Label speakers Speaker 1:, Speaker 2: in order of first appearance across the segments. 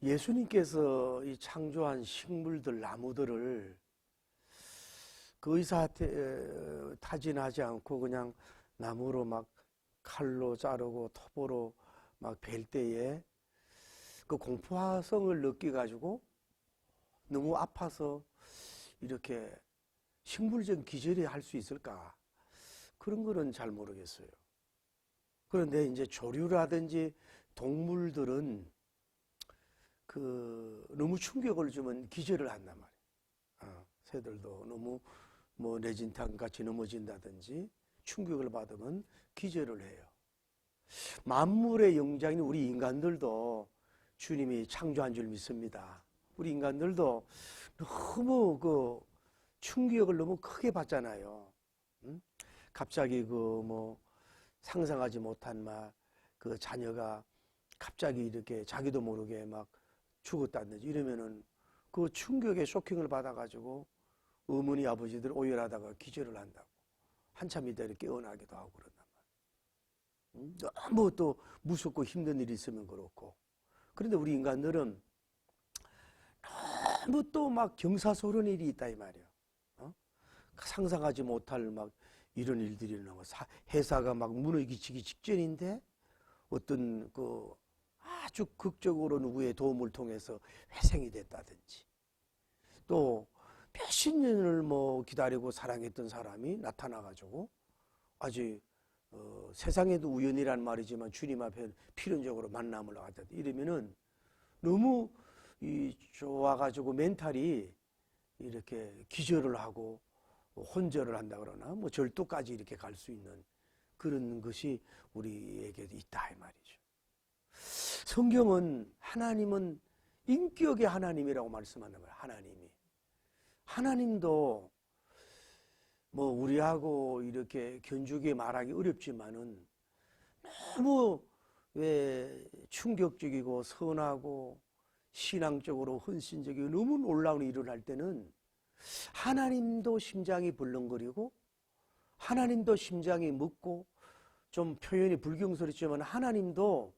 Speaker 1: 예수님께서 이 창조한 식물들, 나무들을 그 의사 타진하지 않고 그냥 나무로 막 칼로 자르고 톱으로 막 벨 때에 그 공포성을 느껴가지고 너무 아파서 이렇게 식물적 기절이 할 수 있을까? 그런 거는 잘 모르겠어요. 그런데 이제 조류라든지 동물들은 너무 충격을 주면 기절을 한단 말이에요. 새들도 너무 뭐 내진탕 같이 넘어진다든지 충격을 받으면 기절을 해요. 만물의 영장인 우리 인간들도 주님이 창조한 줄 믿습니다. 우리 인간들도 너무 충격을 너무 크게 받잖아요. 갑자기 상상하지 못한 자녀가 갑자기 이렇게 자기도 모르게 막 죽었다든지 이러면은 그 충격에 쇼킹을 받아가지고 어머니 아버지들 오열하다가 기절을 한다고 한참 있다 이렇게 깨어나기도 하고 그런단 말이에요. 너무 또 무섭고 힘든 일이 있으면 그렇고. 그런데 우리 인간들은 너무 또 막 경사스러운 일이 있다 이 말이에요. 상상하지 못할 막 이런 일들이 일어나고 회사가 막 무너지기 직전인데 어떤 아주 극적으로 누구의 도움을 통해서 회생이 됐다든지 또 몇십 년을 기다리고 사랑했던 사람이 나타나가지고 아주 세상에도 우연이란 말이지만 주님 앞에 필연적으로 만남을 하다 이러면은 너무 좋아가지고 멘탈이 이렇게 기절을 하고 혼절을 한다 그러나 절도까지 이렇게 갈 수 있는 그런 것이 우리에게 있다 이 말이죠. 성경은 하나님은 인격의 하나님이라고 말씀하는 거예요. 하나님도 우리하고 이렇게 견주게 말하기 어렵지만은 너무 충격적이고 선하고 신앙적으로 헌신적이고 너무 놀라운 일을 할 때는 하나님도 심장이 벌렁거리고 하나님도 심장이 멎고 좀 표현이 불경스럽지만 하나님도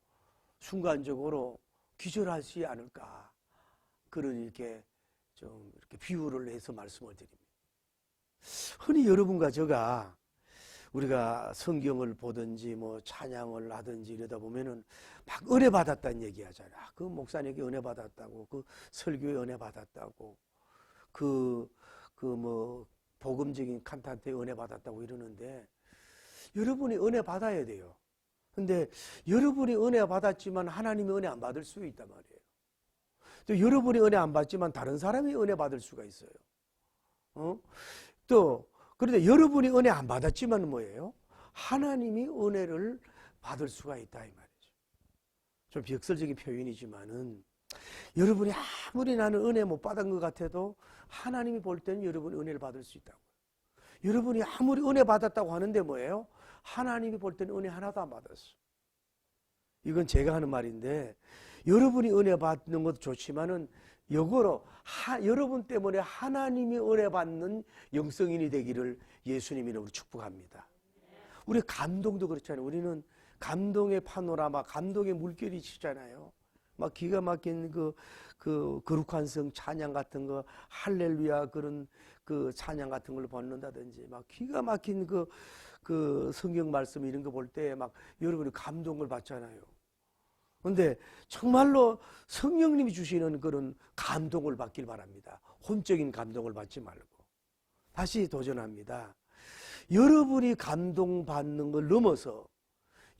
Speaker 1: 순간적으로 기절하지 않을까 그런 이렇게 비유를 해서 말씀을 드립니다. 흔히 여러분과 제가 우리가 성경을 보든지 찬양을 하든지 이러다 보면은 막 은혜 받았다는 얘기 하잖아요. 그 목사님에게 은혜 받았다고, 그 설교에 은혜 받았다고, 복음적인 칸탄트에 은혜 받았다고 이러는데 여러분이 은혜 받아야 돼요. 근데 여러분이 은혜 받았지만 하나님이 은혜 안 받을 수 있단 말이에요. 또 여러분이 은혜 안 받지만 다른 사람이 은혜 받을 수가 있어요. 그런데 여러분이 은혜 안 받았지만 뭐예요? 하나님이 은혜를 받을 수가 있다 이 말이죠. 좀 비역설적인 표현이지만은 여러분이 아무리 나는 은혜 못 받은 것 같아도 하나님이 볼 때는 여러분이 은혜를 받을 수 있다고요. 여러분이 아무리 은혜 받았다고 하는데 뭐예요? 하나님이 볼 때는 은혜 하나도 안 받았어. 이건 제가 하는 말인데 여러분이 은혜 받는 것도 좋지만은 역으로 여러분 때문에 하나님이 은혜 받는 영성인이 되기를 예수님 이름으로 축복합니다. 우리 감동도 그렇잖아요. 우리는 감동의 파노라마, 감동의 물결이 치잖아요. 막 기가 막힌 거룩한 성 찬양 같은 거, 할렐루야 그런 찬양 같은 걸 받는다든지, 막 기가 막힌 그 성경 말씀 이런 거 볼 때 막 여러분이 감동을 받잖아요. 그런데 정말로 성령님이 주시는 그런 감동을 받길 바랍니다. 혼적인 감동을 받지 말고. 다시 도전합니다. 여러분이 감동받는 걸 넘어서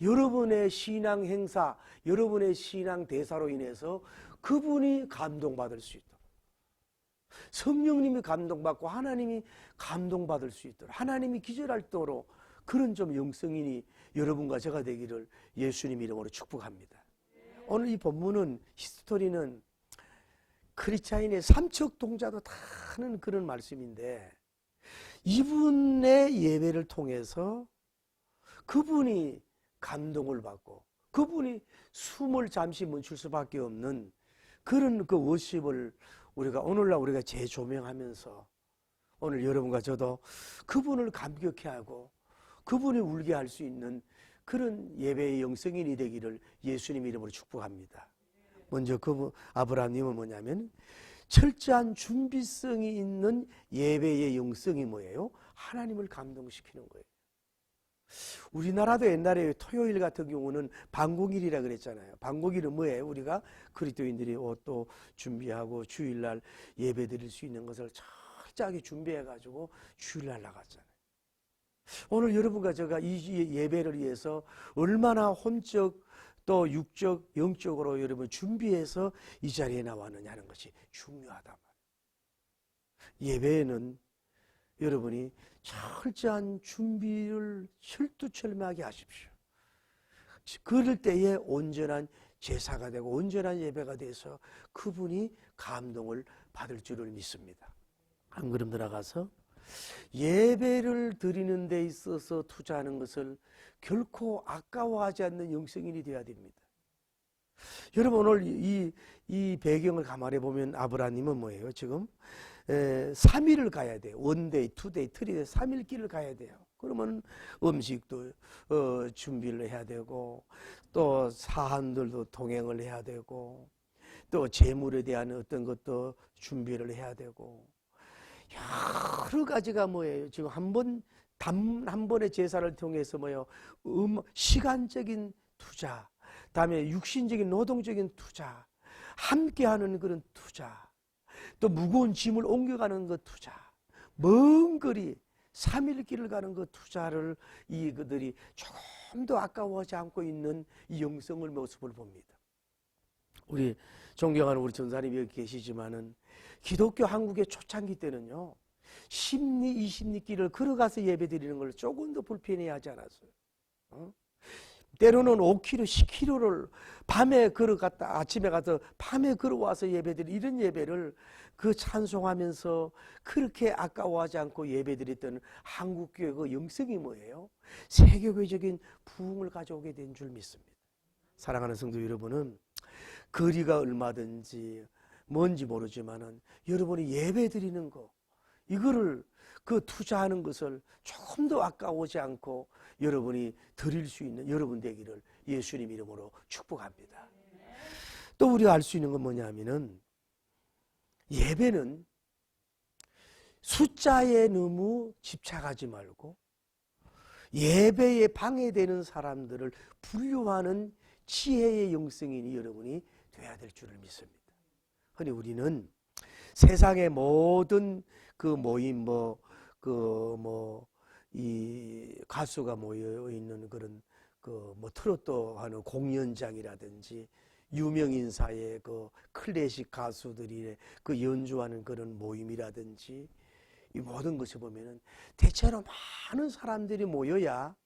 Speaker 1: 여러분의 신앙 행사, 여러분의 신앙 대사로 인해서 그분이 감동받을 수 있도록, 성령님이 감동받고 하나님이 감동받을 수 있도록, 하나님이 기절할도록 그런 좀 영성인이 여러분과 제가 되기를 예수님 이름으로 축복합니다. 오늘 이 본문은, 히스토리는 크리스찬인의 삼척 동자도 다 하는 그런 말씀인데 이분의 예배를 통해서 그분이 감동을 받고 그분이 숨을 잠시 멈출 수밖에 없는 그런 그 워십을 오늘날 우리가 재조명하면서 오늘 여러분과 저도 그분을 감격해 하고 그분이 울게 할 수 있는 그런 예배의 영성인이 되기를 예수님 이름으로 축복합니다. 먼저 그 아브라함님은 뭐냐면 철저한 준비성이 있는 예배의 영성이 뭐예요? 하나님을 감동시키는 거예요. 우리나라도 옛날에 토요일 같은 경우는 방공일이라 그랬잖아요. 방공일은 뭐예요? 우리가 그리스도인들이 옷도 준비하고 주일날 예배 드릴 수 있는 것을 철저하게 준비해가지고 주일날 나갔잖아요. 오늘 여러분과 제가 이 예배를 위해서 얼마나 혼적 또 육적, 영적으로 여러분 준비해서 이 자리에 나왔느냐 하는 것이 중요하단 말이에요. 예배에는 여러분이 철저한 준비를 철두철미하게 하십시오. 그럴 때에 온전한 제사가 되고 온전한 예배가 돼서 그분이 감동을 받을 줄을 믿습니다. 한 걸음 들어가서 예배를 드리는 데 있어서 투자하는 것을 결코 아까워하지 않는 영성인이 되어야 됩니다. 여러분 오늘 이 배경을 감안해 보면 아브라함님은 뭐예요? 지금 3일을 가야 돼요. 원데이, 투데이, 트리데이, 3일 길을 가야 돼요. 그러면 음식도 준비를 해야 되고 또 사람들도 동행을 해야 되고 또 재물에 대한 어떤 것도 준비를 해야 되고 여러 가지가 뭐예요? 지금 단 한 번의 제사를 통해서 뭐예요? 시간적인 투자, 다음에 육신적인 노동적인 투자, 함께하는 그런 투자, 또 무거운 짐을 옮겨가는 그 투자, 먼 거리 3일 길을 가는 그 투자를 그들이 조금 더 아까워하지 않고 있는 이 영성의 모습을 봅니다. 우리 존경하는 우리 전사님이 여기 계시지만은 기독교 한국의 초창기 때는요 10리, 20리 길을 걸어가서 예배 드리는 걸 조금 더 불편해하지 않았어요. 때로는 5km, 10km를 밤에 걸어갔다 아침에 가서 밤에 걸어와서 예배 드리는 이런 예배를 그 찬송하면서 그렇게 아까워하지 않고 예배 드렸던 한국교회 그 영성이 뭐예요? 세계교회적인 부흥을 가져오게 된 줄 믿습니다. 사랑하는 성도 여러분은 거리가 얼마든지 뭔지 모르지만은 여러분이 예배 드리는 거 이거를 그 투자하는 것을 조금 더 아까워하지 않고 여러분이 드릴 수 있는 여러분 되기를 예수님 이름으로 축복합니다. 또 우리가 알 수 있는 건 뭐냐면은 예배는 숫자에 너무 집착하지 말고 예배에 방해되는 사람들을 분류하는 지혜의 영성인이 여러분이 돼야 될 줄을 믿습니다. 그런데 우리는 세상의 모든 그 모임 이 가수가 모여 있는 그런 트로트 하는 공연장이라든지 유명 인사의 그 클래식 가수들이 그 연주하는 그런 모임이라든지 이 모든 것을 보면은 대체로 많은 사람들이 모여야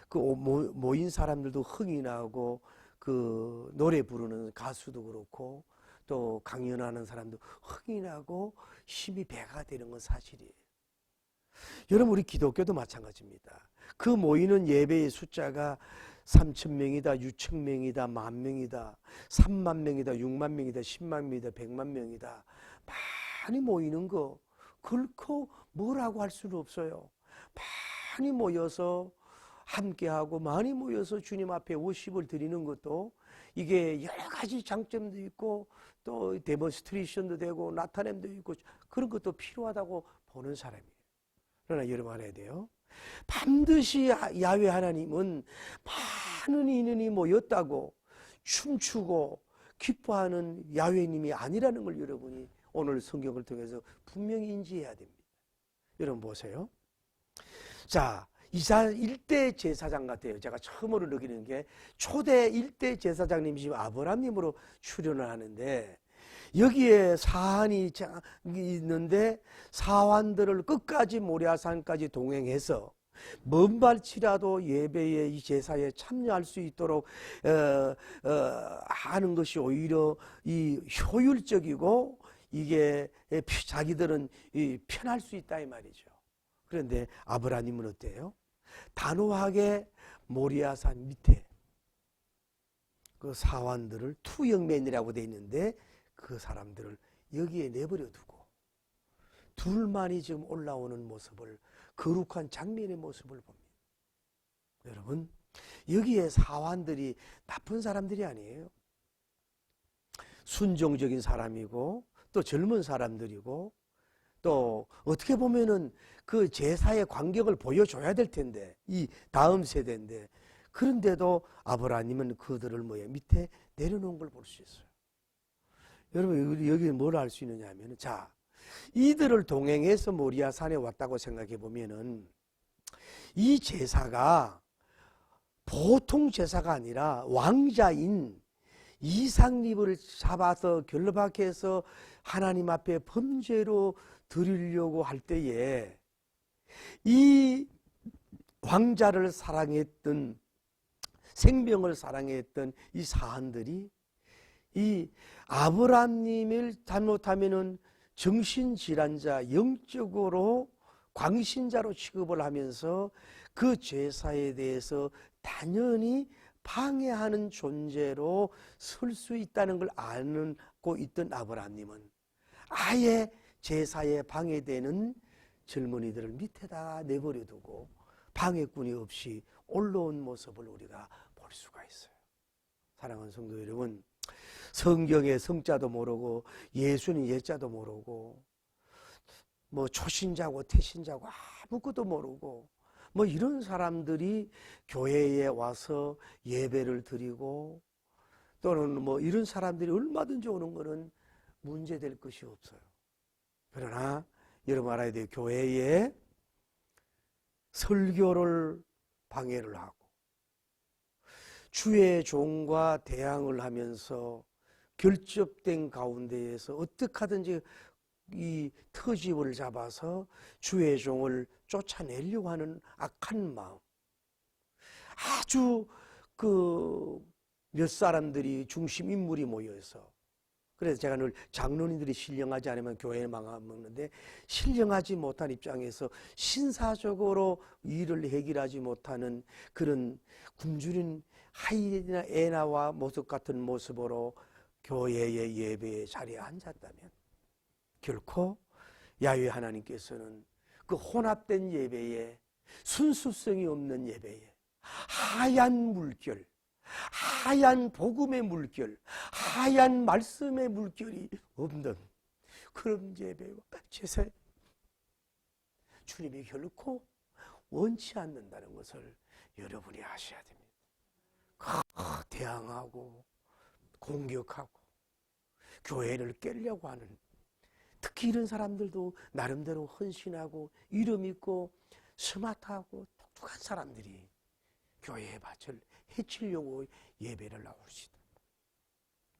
Speaker 1: 그 모인 사람들도 흥이 나고 그 노래 부르는 가수도 그렇고 또 강연하는 사람도 흥이 나고 힘이 배가 되는 건 사실이에요. 여러분 우리 기독교도 마찬가지입니다. 그 모이는 예배의 숫자가 3,000명이다, 6,000명이다, 10,000명이다, 30,000명이다, 60,000명이다, 100,000명이다, 100,000명이다. 많이 모이는 거 결코 뭐라고 할 수는 없어요. 많이 모여서 함께하고 많이 모여서 주님 앞에 워십을 드리는 것도 이게 여러 가지 장점도 있고 또 데몬스트레이션도 되고 나타냄도 있고 그런 것도 필요하다고 보는 사람이에요. 그러나 여러분 알아야 돼요. 반드시 야훼 하나님은 많은 인원이 모였다고 춤추고 기뻐하는 야훼님이 아니라는 걸 여러분이 오늘 성경을 통해서 분명히 인지해야 됩니다. 여러분 보세요. 자, 이사 1대 제사장 같아요. 제가 처음으로 느끼는 게 초대 1대 제사장님이신 아브라함님으로 출연을 하는데 여기에 사환이 있는데 사환들을 끝까지 모리아산까지 동행해서 먼 발치라도 예배의 이 제사에 참여할 수 있도록 하는 것이 오히려 이 효율적이고 이게 자기들은 편할 수 있다 이 말이죠. 그런데 아브라함님은 어때요? 단호하게 모리아산 밑에 그 사환들을 투영맨이라고 돼 있는데 그 사람들을 여기에 내버려 두고 둘만이 지금 올라오는 모습을 거룩한 장면의 모습을 봅니다. 여러분 여기에 사환들이 나쁜 사람들이 아니에요. 순종적인 사람이고 또 젊은 사람들이고 또 어떻게 보면은 그 제사의 간격을 보여줘야 될 텐데 이 다음 세대인데 그런데도 아브라함은 그들을 밑에 내려놓은 걸 볼 수 있어요. 여러분 여기 뭘 알 수 있느냐 하면 자 이들을 동행해서 모리아 산에 왔다고 생각해 보면은 이 제사가 보통 제사가 아니라 왕자인 이삭립을 잡아서 결박해서 하나님 앞에 범죄로 드리려고 할 때에 이 왕자를 사랑했던 생명을 사랑했던 이 사한들이 이 아브라함님을 잘못하면은 정신질환자 영적으로 광신자로 취급을 하면서 그 제사에 대해서 당연히 방해하는 존재로 설 수 있다는 걸 알고 있던 아브라함님은 아예 제사에 방해되는 젊은이들을 밑에다 내버려 두고 방해꾼이 없이 올라온 모습을 우리가 볼 수가 있어요. 사랑하는 성도 여러분, 성경의 성자도 모르고 예수는 예자도 모르고 뭐 초신자고 태신자고 아무것도 모르고 뭐 이런 사람들이 교회에 와서 예배를 드리고 또는 뭐 이런 사람들이 얼마든지 오는 것은 문제될 것이 없어요. 그러나 여러분 알아야 돼요. 교회에 설교를 방해를 하고 주의 종과 대항을 하면서 결집된 가운데에서 어떻게 하든지 이 터집을 잡아서 주의 종을 쫓아내려고 하는 악한 마음, 아주 몇 사람들이 중심 인물이 모여서 그래서 제가 늘 장로님들이 신령하지 않으면 교회에 망하는데 신령하지 못한 입장에서 신사적으로 일을 해결하지 못하는 그런 굶주린 하이에나 에나와 모습 같은 모습으로 교회의 예배의 자리에 앉았다면 결코 야훼 하나님께서는 그 혼합된 예배에 순수성이 없는 예배에 하얀 물결, 하얀 복음의 물결, 하얀 말씀의 물결이 없는 그런 예배와 제사에 주님이 결코 원치 않는다는 것을 여러분이 아셔야 됩니다. 대항하고 공격하고 교회를 깨려고 하는 특히 이런 사람들도 나름대로 헌신하고 이름 있고 스마트하고 똑똑한 사람들이 교회의 밭을 해치려고 예배를 나오시다.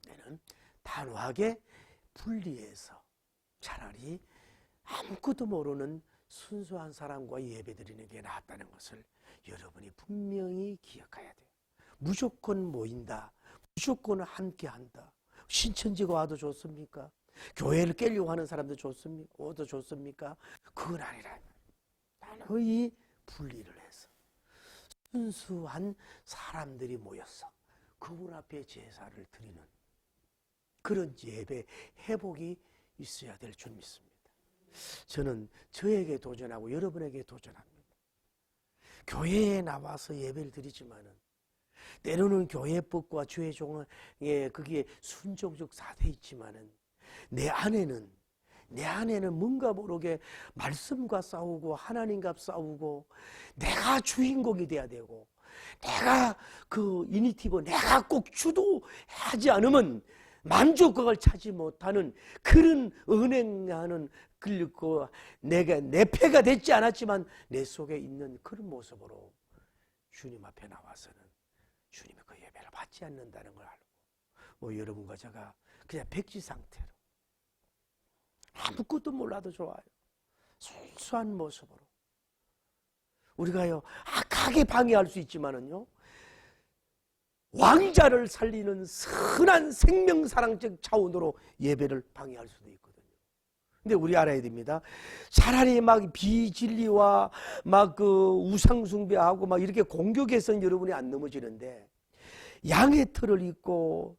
Speaker 1: 나는 단호하게 분리해서 차라리 아무것도 모르는 순수한 사람과 예배드리는 게 낫다는 것을 여러분이 분명히 기억해야 돼요. 무조건 모인다. 무조건 함께한다. 신천지가 와도 좋습니까? 교회를 깨려고 하는 사람도 좋습니까? 와도 좋습니까? 그건 아니라 단호히 분리를 해서 순수한 사람들이 모여서 그분 앞에 제사를 드리는 그런 예배 회복이 있어야 될 줄 믿습니다. 저는 저에게 도전하고 여러분에게 도전합니다. 교회에 나와서 예배를 드리지만은 때로는 교회법과 주의 종에 그게 순종적 사태 있지만은 내 안에는 뭔가 모르게 말씀과 싸우고 하나님과 싸우고 내가 주인공이 돼야 되고 내가 그 이니티브 내가 꼭 주도하지 않으면 만족감을 찾지 못하는 그런 은행하는 그리고 내가 내 패가 됐지 않았지만 내 속에 있는 그런 모습으로 주님 앞에 나와서는 주님의 그 예배를 받지 않는다는 걸 알고 뭐 여러분과 제가 그냥 백지 상태로 아무것도 몰라도 좋아요. 순수한 모습으로 우리가요 악하게 방해할 수 있지만은요 왕자를 살리는 선한 생명사랑적 차원으로 예배를 방해할 수도 있거든요. 근데 우리 알아야 됩니다. 차라리 막 비진리와 막 그 우상숭배하고 막 이렇게 공격해서는 여러분이 안 넘어지는데 양의 털을 입고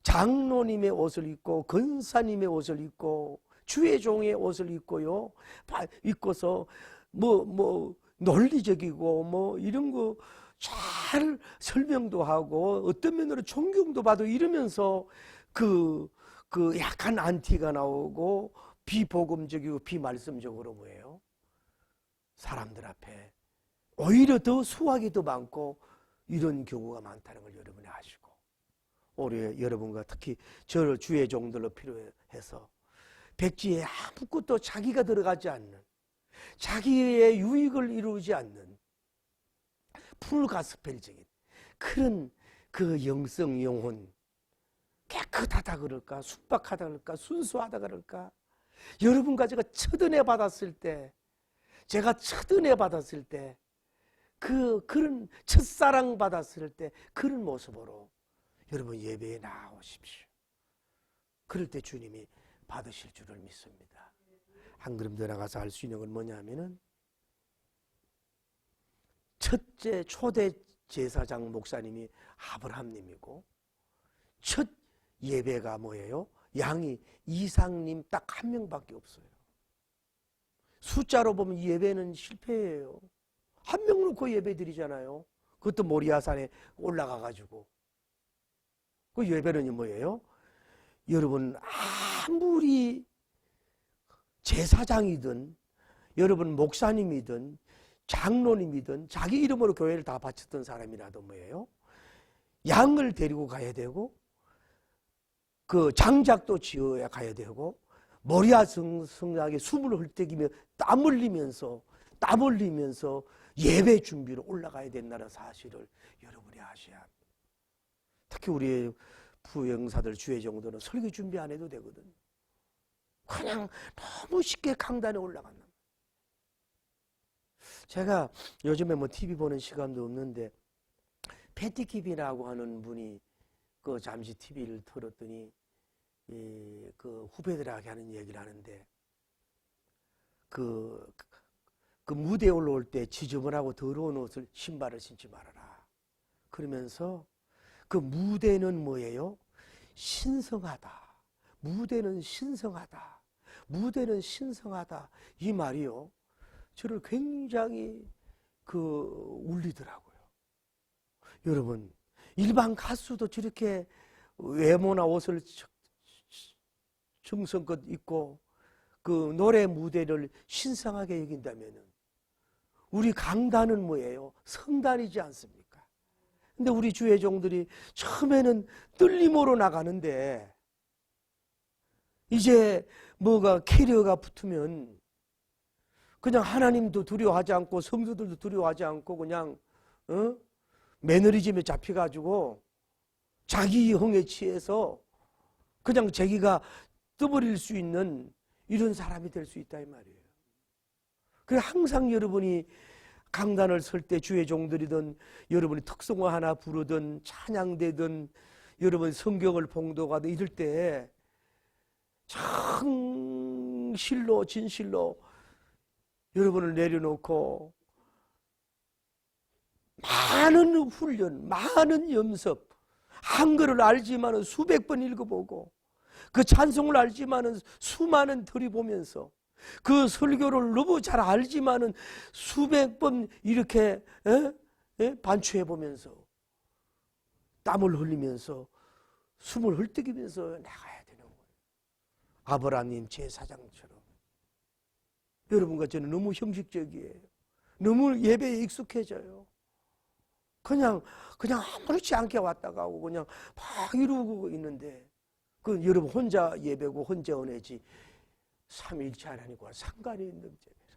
Speaker 1: 장로님의 옷을 입고 권사님의 옷을 입고 주의 종의 옷을 입고요 입고서 뭐 논리적이고 뭐 이런 거 잘 설명도 하고 어떤 면으로 존경도 받고 이러면서 그 그 약간 안티가 나오고 비복음적이고 비말씀적으로 뭐예요? 사람들 앞에 오히려 더 수확이 더 많고 이런 경우가 많다는 걸 여러분이 아시고, 올해 여러분과 특히 저를 주의 종들로 필요해서 백지에 아무것도 자기가 들어가지 않는, 자기의 유익을 이루지 않는 풀가스펠적인 그런 그 영성 영혼, 깨끗하다 그럴까, 순박하다 그럴까, 순수하다 그럴까, 여러분과 제가 첫 은혜 받았을 때, 제가 첫 은혜 받았을 때, 그런 첫사랑 받았을 때 그런 모습으로 여러분 예배에 나오십시오. 그럴 때 주님이 받으실 줄을 믿습니다. 한 걸음 더 나가서 할 수 있는 건 뭐냐면은, 첫째 초대 제사장 목사님이 아브라함님이고, 첫 예배가 뭐예요? 양이 이상님 딱 한 명밖에 없어요. 숫자로 보면 예배는 실패예요. 한 명 놓고 예배 드리잖아요. 그것도 모리아산에 올라가가지고. 그 예배는 뭐예요? 여러분 아무리 제사장이든 여러분 목사님이든 장로님이든 자기 이름으로 교회를 다 바쳤던 사람이라도 뭐예요? 양을 데리고 가야 되고, 그 장작도 지어야 가야 되고, 모리아 성당에 숨을 헐떡이며 땀 흘리면서 예배 준비로 올라가야 된다는 사실을 여러분이 아셔야 합니다. 특히 우리 부영사들 주의 정도는 설교 준비 안 해도 되거든. 그냥 너무 쉽게 강단에 올라간다. 제가 요즘에 뭐 TV 보는 시간도 없는데 패티킵이라고 하는 분이 그 잠시 TV를 틀었더니 그 후배들에게 하는 얘기를 하는데, 그 무대에 올라올 때 지저분하고 더러운 옷을 신발을 신지 말아라. 그러면서 그 무대는 뭐예요? 신성하다. 무대는 신성하다. 무대는 신성하다. 이 말이요, 저를 굉장히 울리더라고요. 여러분, 일반 가수도 저렇게 외모나 옷을 정성껏 입고 그 노래 무대를 신성하게 여긴다면은, 우리 강단은 뭐예요? 성단이지 않습니까? 근데 우리 주의 종들이 처음에는 떨림으로 나가는데, 이제 뭐가 캐리어가 붙으면 그냥 하나님도 두려워하지 않고 성도들도 두려워하지 않고 그냥 매너리즘에 잡혀가지고 자기 흥에 취해서 그냥 자기가 떠버릴 수 있는 이런 사람이 될 수 있다 이 말이에요. 그래, 항상 여러분이 강단을 설 때 주의 종들이든 여러분이 특성화 하나 부르든 찬양되든 여러분 성경을 봉독하든 이럴 때 정실로 진실로 여러분을 내려놓고 많은 훈련, 많은 염습, 한글을 알지만은 수백 번 읽어보고 그 찬송을 알지만은 수많은 들이보면서 그 설교를 너무 잘 알지만은 수백 번 이렇게 반추해 보면서 땀을 흘리면서 숨을 헐떡이면서 나가야 되는 거예요. 아브라함님 제사장처럼. 여러분과 저는 너무 형식적이에요. 너무 예배에 익숙해져요. 그냥 아무렇지 않게 왔다 가고 그냥 막 이러고 있는데, 그 여러분 혼자 예배고 혼자 은혜지 삼위일체 하나님과 상관이 있는 점에서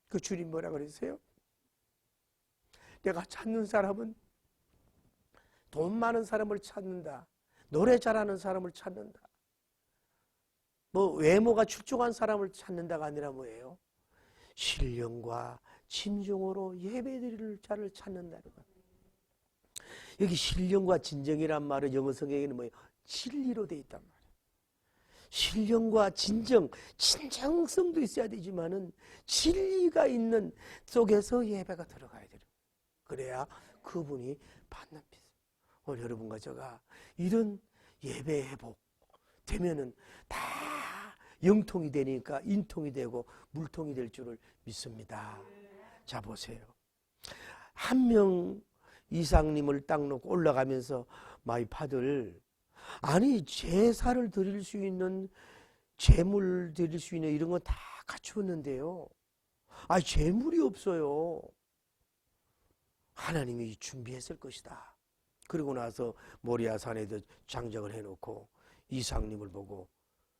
Speaker 1: 그 주님 뭐라 그러세요? 내가 찾는 사람은 돈 많은 사람을 찾는다, 노래 잘하는 사람을 찾는다, 뭐 외모가 출중한 사람을 찾는다가 아니라 뭐예요? 신령과 진정으로 예배드릴 자를 찾는다는 거예요. 여기 신령과 진정이란 말은 영어 성경에는 뭐예요? 진리로 되어 있단 말이에요. 신령과 진정성도 있어야 되지만은 진리가 있는 속에서 예배가 들어가야 돼요. 그래야 그분이 받는 빛. 오늘 여러분과 제가 이런 예배 회복 되면은 다 영통이 되니까 인통이 되고 물통이 될 줄을 믿습니다. 자, 보세요. 한 명 이상님을 딱 놓고 올라가면서 마이 파들 아니 제사를 드릴 수 있는, 제물 드릴 수 있는 이런 건 다 갖추었는데요. 아, 제물이 없어요. 하나님이 준비했을 것이다. 그러고 나서 모리아 산에도 장작을 해놓고 이삭님을 보고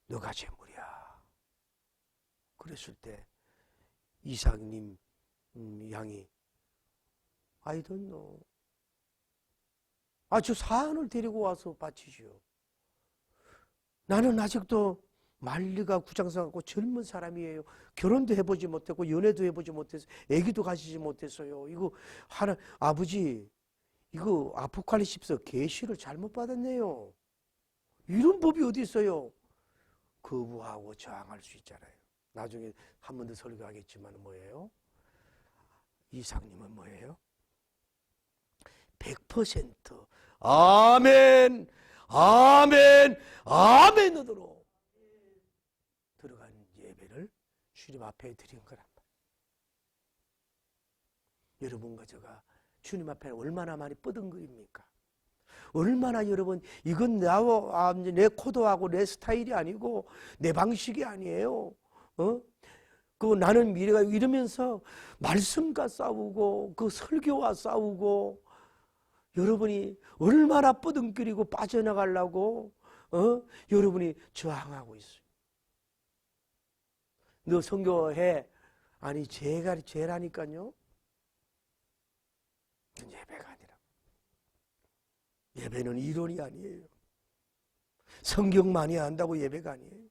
Speaker 1: 너가 제물이야. 그랬을 때 이삭님 양이 I don't know. 저 사안을 데리고 와서 바치시오. 나는 아직도 말리가 구장성하고 젊은 사람이에요. 결혼도 해보지 못했고 연애도 해보지 못해서 아기도 가지지 못했어요. 이거 아버지, 이거 아포칼립스 계시를 잘못 받았네요. 이런 법이 어디 있어요? 거부하고 저항할 수 있잖아요. 나중에 한 번 더 설교하겠지만 뭐예요? 이삭님은 뭐예요? 100% 아멘, 아멘, 아멘으로 들어간 예배를 주님 앞에 드린 거란 말이에요. 여러분과 제가 주님 앞에 얼마나 많이 뻗은거입니까? 얼마나 여러분, 이건 내 코드하고 내 스타일이 아니고 내 방식이 아니에요. 나는 미래가 이러면서 말씀과 싸우고 그 설교와 싸우고 여러분이 얼마나 뻗은거리고 빠져나가려고 여러분이 저항하고 있어요. 너 선교해. 아니 죄라니까요. 예배가 아니라. 예배는 이론이 아니에요. 성경만이 안다고 예배가 아니에요.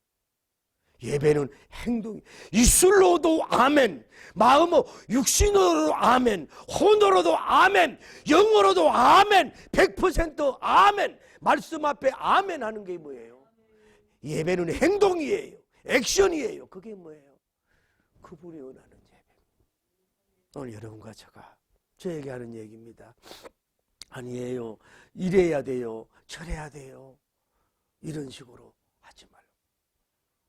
Speaker 1: 예배는 행동이. 입술로도 아멘, 마음으로 육신으로도 아멘, 혼으로도 아멘, 영어로도 아멘, 100% 아멘. 말씀 앞에 아멘 하는 게 뭐예요? 예배는 행동이에요. 액션이에요. 그게 뭐예요? 그분이 원하는 예배. 오늘 여러분과 제가 저에게 하는 얘기입니다. 아니에요. 이래야 돼요. 저래야 돼요. 이런 식으로 하지 말고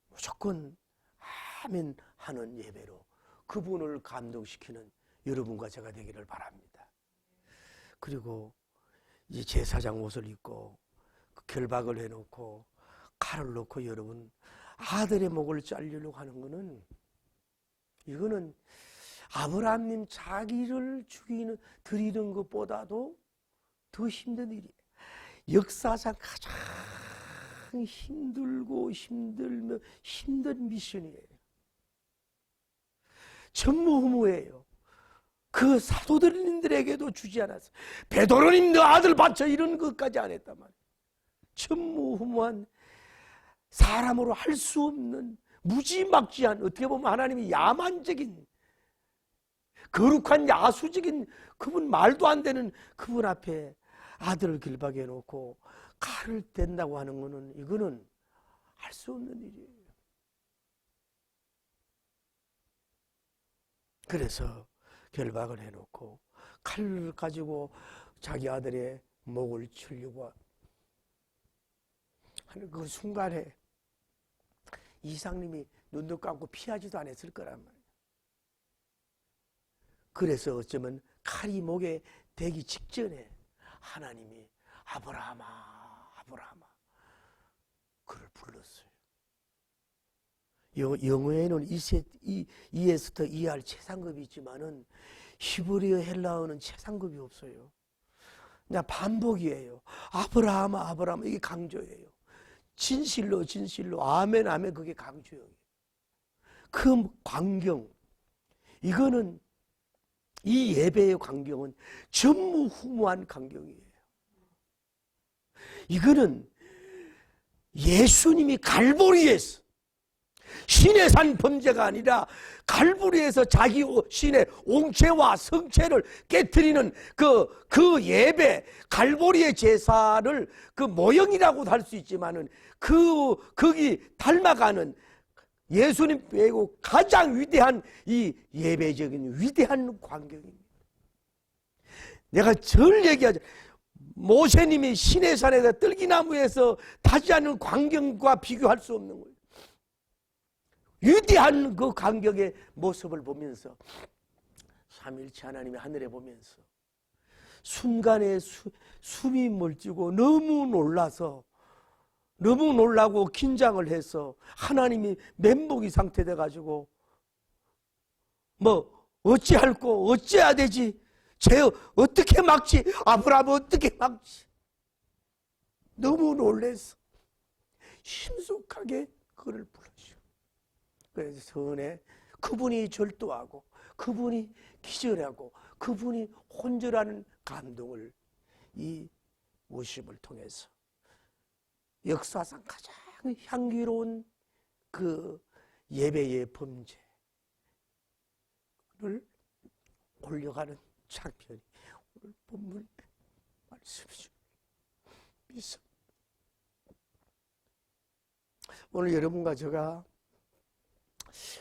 Speaker 1: 무조건 아멘 하는 예배로 그분을 감동시키는 여러분과 제가 되기를 바랍니다. 그리고 이제 제사장 옷을 입고 결박을 해놓고 칼을 놓고 여러분 아들의 목을 자르려고 하는 거는, 이거는 아브라함님 자기를 드리는 것보다도 더 힘든 일이에요. 역사상 가장 힘들고 힘든 미션이에요. 전무후무예요. 그 사도들인들에게도 주지 않았어요. 베드로님 너 아들 바쳐 이런 것까지 안 했단 말이에요. 전무후무한, 사람으로 할 수 없는 무지막지한, 어떻게 보면 하나님이 야만적인, 거룩한 야수적인 그분, 말도 안 되는 그분 앞에 아들을 길박해 놓고 칼을 댄다고 하는 거는, 이거는 할 수 없는 일이에요. 그래서 결박을 해놓고 칼을 가지고 자기 아들의 목을 치려고 하는 그 순간에 이삭님이 눈도 감고 피하지도 않았을 거란 말이에요. 그래서 어쩌면 칼이 목에 대기 직전에 하나님이 아브라함아, 아브라함아 그를 불렀어요. 영어에는 이에스터 이할 최상급이 있지만은 히브리어 헬라어는 최상급이 없어요. 그냥 반복이에요. 아브라함아, 아브라함아, 이게 강조예요. 진실로 진실로 아멘 아멘, 그게 강조예요. 그 광경, 이거는, 이 예배의 광경은 전무후무한 광경이에요. 이거는 예수님이 갈보리에서, 신의 산 범죄가 아니라 갈보리에서 자기 신의 옹체와 성체를 깨트리는 그 예배, 갈보리의 제사를 그 모형이라고도 할 수 있지만은 거기 닮아가는 예수님 빼고 가장 위대한 이 예배적인 위대한 광경입니다. 내가 절 얘기하죠. 모세님이 시내산에서 뜰기나무에서 타지 않는 광경과 비교할 수 없는 거예요. 위대한 그 광경의 모습을 보면서, 삼위일체 하나님의 하늘에 보면서 순간에 숨이 멎지고 너무 놀라서 너무 놀라고 긴장을 해서 하나님이 멘붕이 상태돼 가지고 뭐 어찌할꼬 어찌해야 되지? 쟤 어떻게 막지? 아브라함 어떻게 막지? 너무 놀래서 심숙하게 그를 불러주고, 그래서 전에 그분이 절도하고 그분이 기절하고 그분이 혼절하는 감동을 이 모습을 통해서 역사상 가장 향기로운 그 예배의 범죄를 올려가는 장면이 오늘 본문의 말씀이죠. 믿습니다. 오늘 여러분과 제가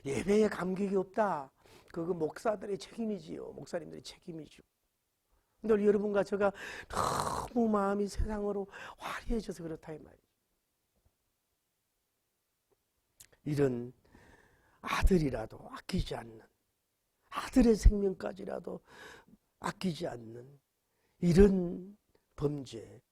Speaker 1: 예배에 감격이 없다, 그거 목사들의 책임이지요. 목사님들의 책임이죠. 근데 여러분과 제가 너무 마음이 세상으로 화려해져서 그렇다 이 말이에요. 이런 아들이라도 아끼지 않는, 아들의 생명까지라도 아끼지 않는 이런 범죄,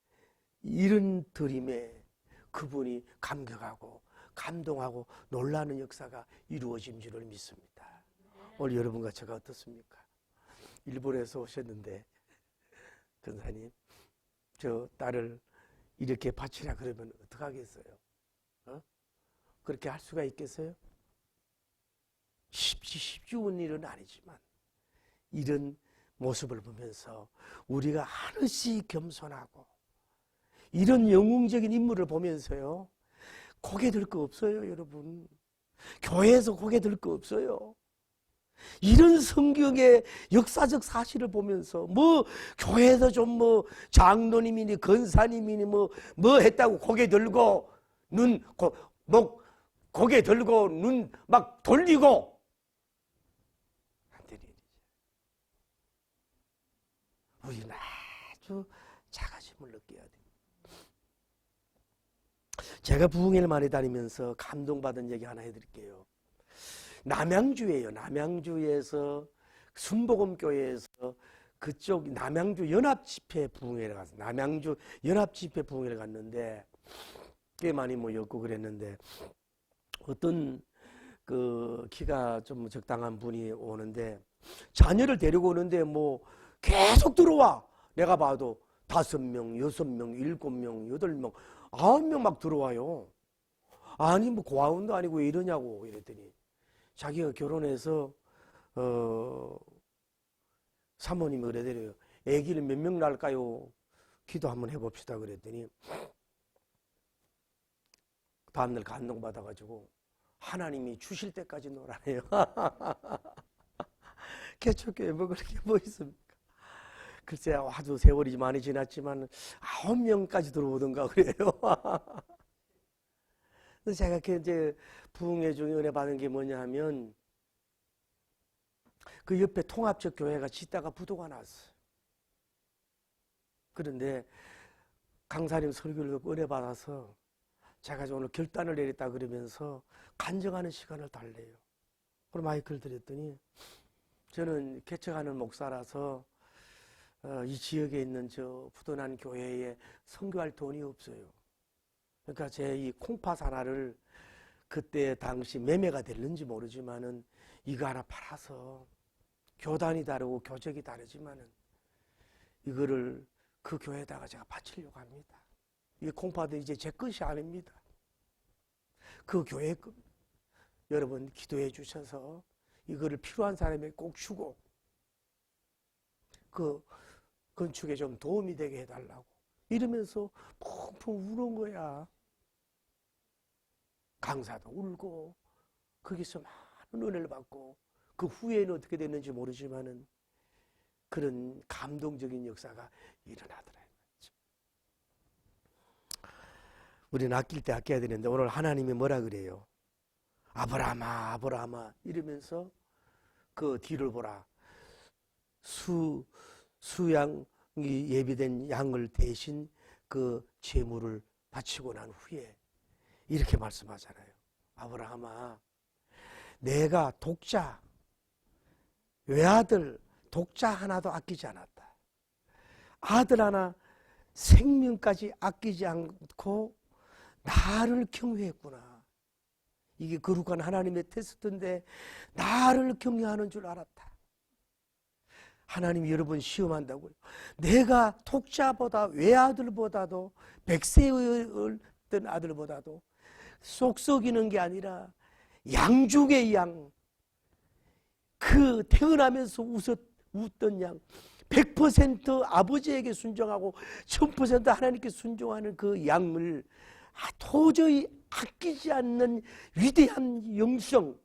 Speaker 1: 이런 드림에 그분이 감격하고 감동하고 놀라는 역사가 이루어진 줄을 믿습니다. 오늘 여러분과 제가 어떻습니까? 일본에서 오셨는데 권사님, 저 딸을 이렇게 바치라 그러면 어떡하겠어요? 그렇게 할 수가 있겠어요? 쉽지운 일은 아니지만 이런 모습을 보면서 우리가 하나씩 겸손하고 이런 영웅적인 인물을 보면서요, 고개 들 거 없어요. 여러분, 교회에서 고개 들 거 없어요. 이런 성경의 역사적 사실을 보면서 뭐 교회에서 좀 뭐 장로님이니 권사님이니 뭐 했다고 고개 들고 고개 들고 눈 막 돌리고 안 되는 일이죠. 우리는 아주 작아짐을 느껴야 돼요. 제가 부흥회를 많이 다니면서 감동받은 얘기 하나 해드릴게요. 남양주예요. 남양주에서 순복음교회에서 그쪽 남양주 연합집회 부흥회를 갔어요. 남양주 연합집회 부흥회를 갔는데 꽤 많이 모였고 그랬는데 어떤 그 키가 좀 적당한 분이 오는데 자녀를 데리고 오는데 뭐 계속 들어와. 내가 봐도 5명, 6명, 7명, 8명, 9명 막 들어와요. 아니 뭐 고아원도 아니고 왜 이러냐고 이랬더니 자기가 결혼해서 사모님이 그러더래요. 아기를 몇 명 낳을까요? 기도 한번 해봅시다 그랬더니 다음날 감동받아가지고 하나님이 주실 때까지 놀아내요. 개척교회 뭐 그렇게 뭐 있습니까? 글쎄 아주 세월이 많이 지났지만 9명까지 들어오던가 그래요. 제가 이제 부흥회 중에 은혜 받은 게 뭐냐 하면 그 옆에 통합적 교회가 짓다가 부도가 났어요. 그런데 강사님 설교를 은혜 받아서 제가 오늘 결단을 내렸다 그러면서 간증하는 시간을 달래요. 그럼 마이크를 드렸더니 저는 개척하는 목사라서 이 지역에 있는 저 부도난 교회에 선교할 돈이 없어요. 그러니까 제 이 콩팥 하나를 그때 당시 매매가 됐는지 모르지만은 이거 하나 팔아서 교단이 다르고 교적이 다르지만은 이거를 그 교회에다가 제가 바치려고 합니다. 이 콩팥은 이제 제 것이 아닙니다. 그 교회 것. 여러분 기도해 주셔서 이거를 필요한 사람에게 꼭 주고 그 건축에 좀 도움이 되게 해달라고 이러면서 펑펑 우는 거야. 강사도 울고 거기서 많은 은혜를 받고 그 후에는 어떻게 됐는지 모르지만은 그런 감동적인 역사가 일어나더라. 우리는 아낄 때 아껴야 되는데 오늘 하나님이 뭐라 그래요? 아브라함아 아브라함아 이러면서 그 뒤를 보라. 수양이 예비된 양을 대신 그 제물을 바치고 난 후에 이렇게 말씀하잖아요. 아브라함아 내가 독자 외아들 독자 하나도 아끼지 않았다. 아들 하나 생명까지 아끼지 않고 나를 경외했구나. 이게 거룩한 하나님의 테스트인데 나를 경외하는 줄 알았다. 하나님이 여러분 시험한다고요. 내가 독자보다 외아들보다도 백세의 어떤 아들보다도 속 썩이는 게 아니라 양 중의 양, 그 태어나면서 웃던 양, 100% 아버지에게 순종하고 1000% 하나님께 순종하는 그 양을 도저히 아끼지 않는 위대한 영성,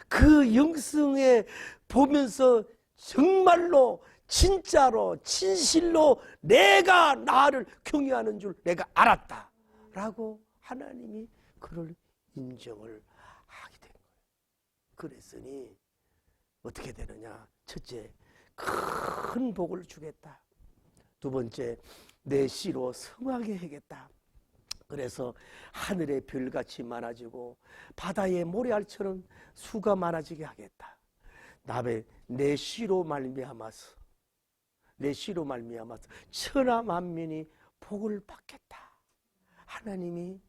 Speaker 1: 그 영성에 보면서 정말로 진짜로 진실로 내가 나를 경외하는 줄 내가 알았다 라고 하나님이 그를 인정을 하게 된 거예요. 그랬으니 어떻게 되느냐? 첫째, 큰 복을 주겠다. 두 번째, 내 씨로 성하게 하겠다. 그래서 하늘의 별같이 많아지고 바다의 모래알처럼 수가 많아지게 하겠다. 내 씨로 말미암아서 천하 만민이 복을 받겠다. 하나님이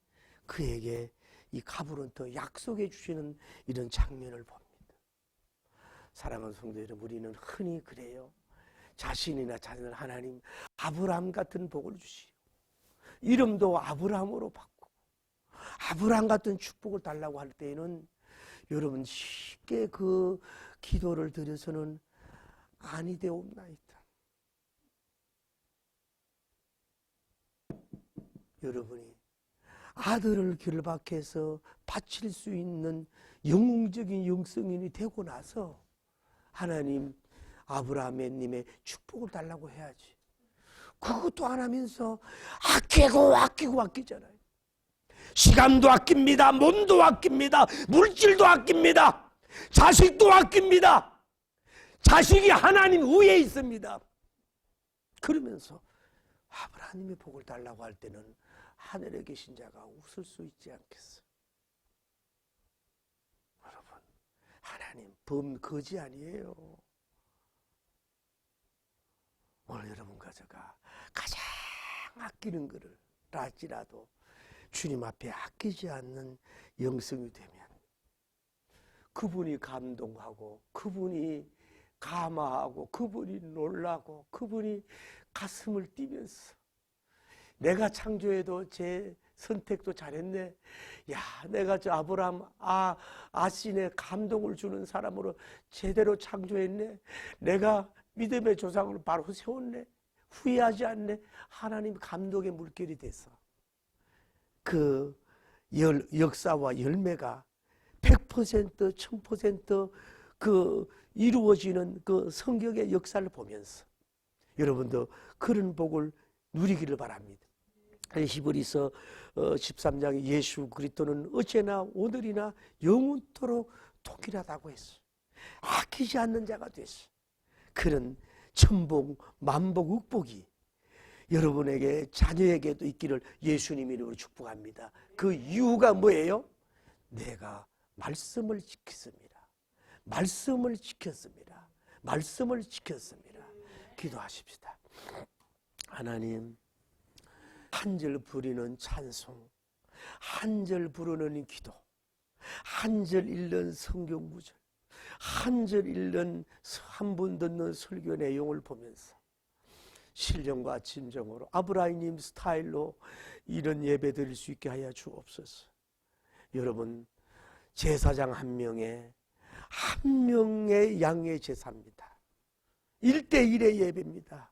Speaker 1: 그에게 이 가브론토 약속해 주시는 이런 장면을 봅니다. 사랑하는 성도 여러분, 우리는 흔히 그래요. 자신이나 자녀는 하나님 아브라함 같은 복을 주시오. 이름도 아브라함으로 바꾸고 아브라함 같은 축복을 달라고 할 때에는 여러분 쉽게 그 기도를 드려서는 아니 되옵나이다. 여러분이 아들을 결박해서 바칠 수 있는 영웅적인 영성인이 되고 나서 하나님 아브라함님의 축복을 달라고 해야지. 그것도 안 하면서 아끼잖아요. 시간도 아낍니다. 몸도 아낍니다. 물질도 아낍니다. 자식도 아낍니다. 자식이 하나님 위에 있습니다. 그러면서 아브라함님의 복을 달라고 할 때는 하늘에 계신 자가 웃을 수 있지 않겠어요? 여러분, 하나님 범거지 아니에요. 오늘 여러분과 제가 가장 아끼는 것을 할지라도 주님 앞에 아끼지 않는 영성이 되면 그분이 감동하고 그분이 감화하고 그분이 놀라고 그분이 가슴을 뛰면서 내가 창조해도 제 선택도 잘했네. 야, 내가 저 아브라함 아신에 감동을 주는 사람으로 제대로 창조했네. 내가 믿음의 조상을 바로 세웠네. 후회하지 않네. 하나님 감독의 물결이 돼서 그 역사와 열매가 100% 1000% 그 이루어지는 그 성경의 역사를 보면서 여러분도 그런 복을 누리기를 바랍니다. 히브리서 13장에 예수 그리스도는 어제나 오늘이나 영원토록 동일하다고 했어. 아끼지 않는 자가 됐어. 그런 천복 만복 흑복이 여러분에게 자녀에게도 있기를 예수님 이름으로 축복합니다. 그 이유가 뭐예요? 내가 말씀을 지켰습니다. 말씀을 지켰습니다. 말씀을 지켰습니다. 기도하십시다. 하나님, 한 절 부리는 찬송, 한 절 부르는 기도, 한 절 읽는 성경 구절, 한 절 읽는 한 번 듣는 설교 내용을 보면서 신령과 진정으로 아브라함님 스타일로 이런 예배 드릴 수 있게 하여 주옵소서. 여러분, 제사장 한 명의 양의 제사입니다. 1:1의 예배입니다.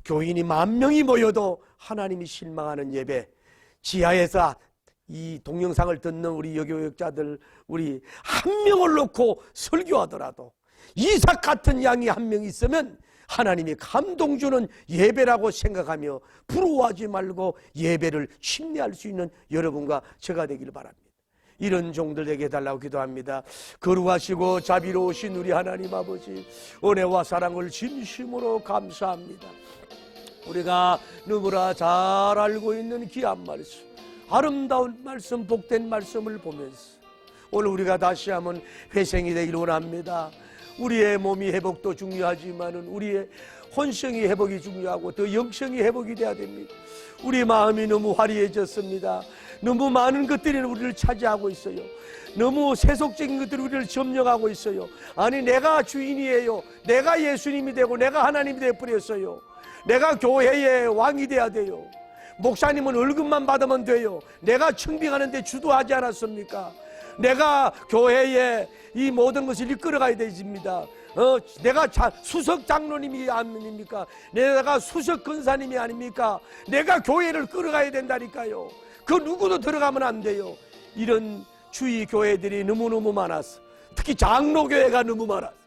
Speaker 1: 교인이 10,000명이 모여도 하나님이 실망하는 예배, 지하에서 이 동영상을 듣는 우리 여교역자들 우리 한 명을 놓고 설교하더라도 이삭 같은 양이 한 명 있으면 하나님이 감동 주는 예배라고 생각하며 부러워하지 말고 예배를 침례할 수 있는 여러분과 제가 되기를 바랍니다. 이런 종들에게 해달라고 기도합니다. 거룩하시고 자비로우신 우리 하나님 아버지, 은혜와 사랑을 진심으로 감사합니다. 우리가 너무나 잘 알고 있는 귀한 말씀, 아름다운 말씀, 복된 말씀을 보면서 오늘 우리가 다시 한번 회생이 되기를 원합니다. 우리의 몸이 회복도 중요하지만 우리의 혼성이 회복이 중요하고 더 영성이 회복이 돼야 됩니다. 우리 마음이 너무 화려해졌습니다. 너무 많은 것들이 우리를 차지하고 있어요. 너무 세속적인 것들이 우리를 점령하고 있어요. 아니, 내가 주인이에요. 내가 예수님이 되고 내가 하나님이 되어버렸어요. 내가 교회의 왕이 돼야 돼요. 목사님은 월급만 받으면 돼요. 내가 청빙하는데 주도하지 않았습니까? 내가 교회에 이 모든 것을 이끌어가야 됩니다. 내가 수석 장로님이 아닙니까? 내가 수석 권사님이 아닙니까? 내가 교회를 끌어가야 된다니까요. 그 누구도 들어가면 안 돼요. 이런 주위 교회들이 너무너무 많았어. 특히 장로교회가 너무 많았어.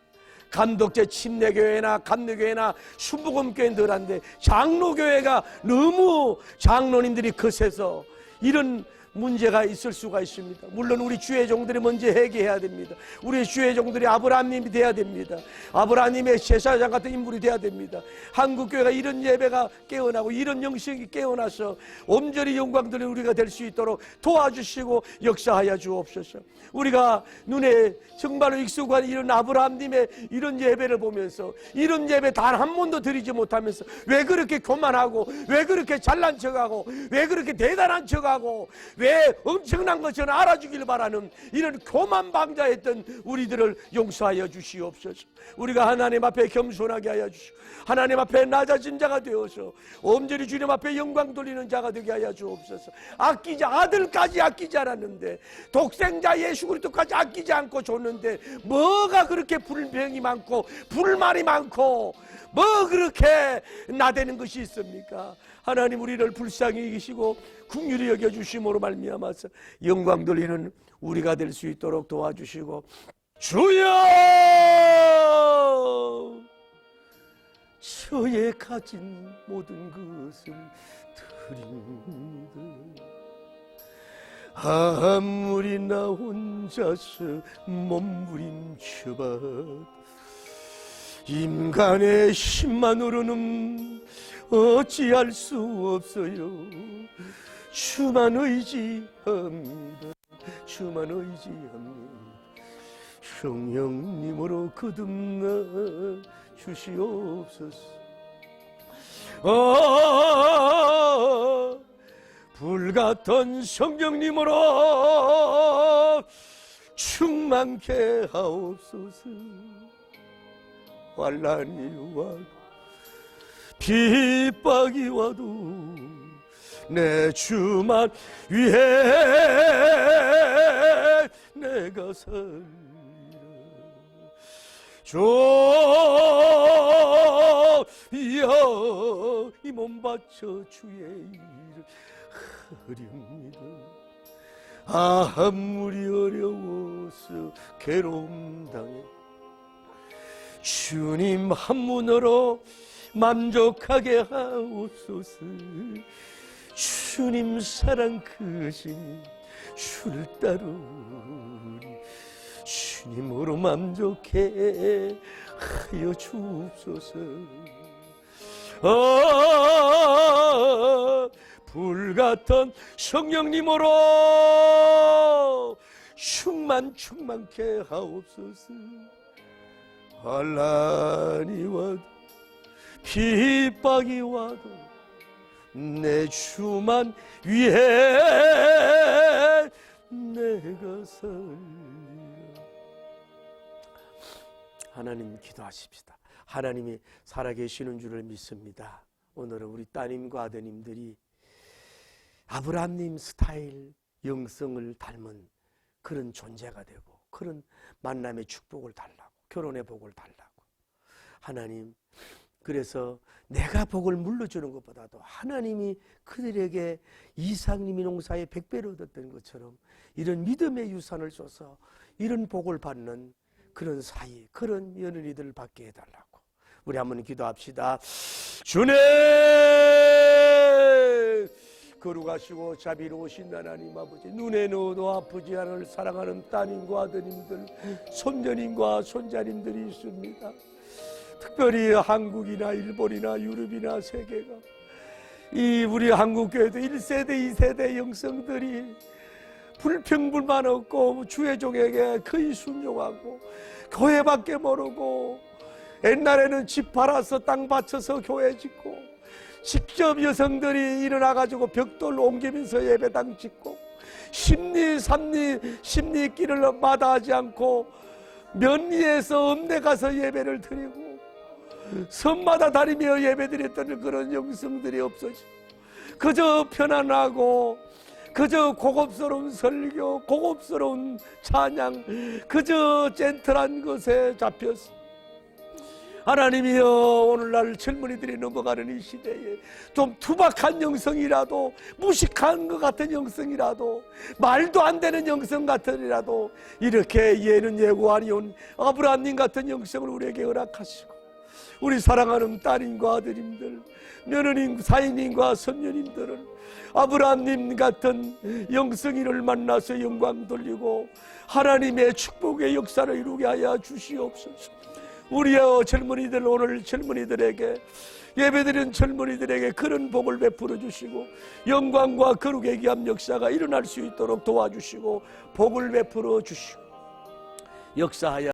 Speaker 1: 감독제 침례교회나 감리교회나 순복음교회는 덜한데 장로교회가 너무 장로님들이 거세서 이런 문제가 있을 수가 있습니다. 물론 우리 주의 종들이 먼저 회개해야 됩니다. 우리 주의 종들이 아브라함님이 돼야 됩니다. 아브라함님의 제사장 같은 인물이 돼야 됩니다. 한국교회가 이런 예배가 깨어나고 이런 영성이 깨어나서 온전히 영광들이 우리가 될 수 있도록 도와주시고 역사하여 주옵소서. 우리가 눈에 정말로 익숙한 이런 아브라함님의 이런 예배를 보면서 이런 예배 단 한 번도 드리지 못하면서 왜 그렇게 교만하고 왜 그렇게 잘난 척하고 왜 그렇게 대단한 척하고 왜 엄청난 것을 알아주길 바라는 이런 교만방자했던 우리들을 용서하여 주시옵소서. 우리가 하나님 앞에 겸손하게 하여 주시고 하나님 앞에 낮아진 자가 되어서 온전히 주님 앞에 영광 돌리는 자가 되게 하여 주옵소서. 아들까지 아끼지 않았는데 독생자 예수 그리스도까지 아끼지 않고 줬는데 뭐가 그렇게 불평이 많고 불만이 많고 뭐 그렇게 나대는 것이 있습니까? 하나님, 우리를 불쌍히 여기시고 긍휼히 여겨주심으로 말미암아서 영광 돌리는 우리가 될 수 있도록 도와주시고, 주여 저의 가진 모든 것을 드립니다. 아무리 나 혼자서 몸부림쳐봐도 인간의 힘만으로는 어찌할 수 없어요. 주만 의지합니다. 주만 의지합니다. 성령님으로 거듭나 주시옵소서. 불같은 성령님으로 충만케 하옵소서. 환난이 와도 핍박이 와도 내 주만 위해 내가 살리라. 주여 이 몸 바쳐 주의 일을 하렵니다. 아무리 어려워서 괴로움 당해 주님 한문으로 만족하게 하옵소서. 주님 사랑 크신 주를 따르니 주님으로 만족해 하여 주옵소서. 불같은 성령님으로 충만케 하옵소서. 환난이 와도 핍박이 와도 내 주만 위해 내가 살리라. 하나님, 기도하십시다. 하나님이 살아계시는 줄을 믿습니다. 오늘은 우리 따님과 아드님들이 아브라함님 스타일 영성을 닮은 그런 존재가 되고 그런 만남의 축복을 달라고, 결혼의 복을 달라고. 하나님, 그래서 내가 복을 물려주는 것보다도 하나님이 그들에게 이삭님이 농사에 100배를 얻었던 것처럼 이런 믿음의 유산을 줘서 이런 복을 받는 그런 사이, 그런 며느리들을 받게 해달라고 우리 한번 기도합시다. 주님, 거룩하시고 자비로우신 하나님 아버지, 눈에 넣어도 아프지 않을 사랑하는 따님과 아드님들, 손녀님과 손자님들이 있습니다. 특별히 한국이나 일본이나 유럽이나 세계가, 이 우리 한국교회도 1세대 2세대 영성들이 불평불만 없고 주의 종에게 거의 순종하고 교회밖에 모르고, 옛날에는 집 팔아서 땅 바쳐서 교회 짓고 직접 여성들이 일어나가지고 벽돌 옮기면서 예배당 짓고 심리길을 마다하지 않고 면리에서 읍내 가서 예배를 드리고 섬마다 다니며 예배드렸던 그런 영성들이 없어지고 그저 편안하고 그저 고급스러운 설교, 고급스러운 찬양, 그저 젠틀한 것에 잡혔어. 하나님이여, 오늘날 젊은이들이 넘어가는 이 시대에 좀 투박한 영성이라도, 무식한 것 같은 영성이라도, 말도 안 되는 영성 같으리라도 이렇게 예는 예고 아니온 아브라함님 같은 영성을 우리에게 허락하시고, 우리 사랑하는 따님과 아드님들, 며느님, 사인님과 손녀님들은 아브라함님 같은 영성인을 만나서 영광 돌리고 하나님의 축복의 역사를 이루게 하여 주시옵소서. 우리의 젊은이들, 오늘 젊은이들에게, 예배드리는 젊은이들에게 그런 복을 베풀어 주시고 영광과 거룩의 귀한 역사가 일어날 수 있도록 도와주시고 복을 베풀어 주시고 역사하여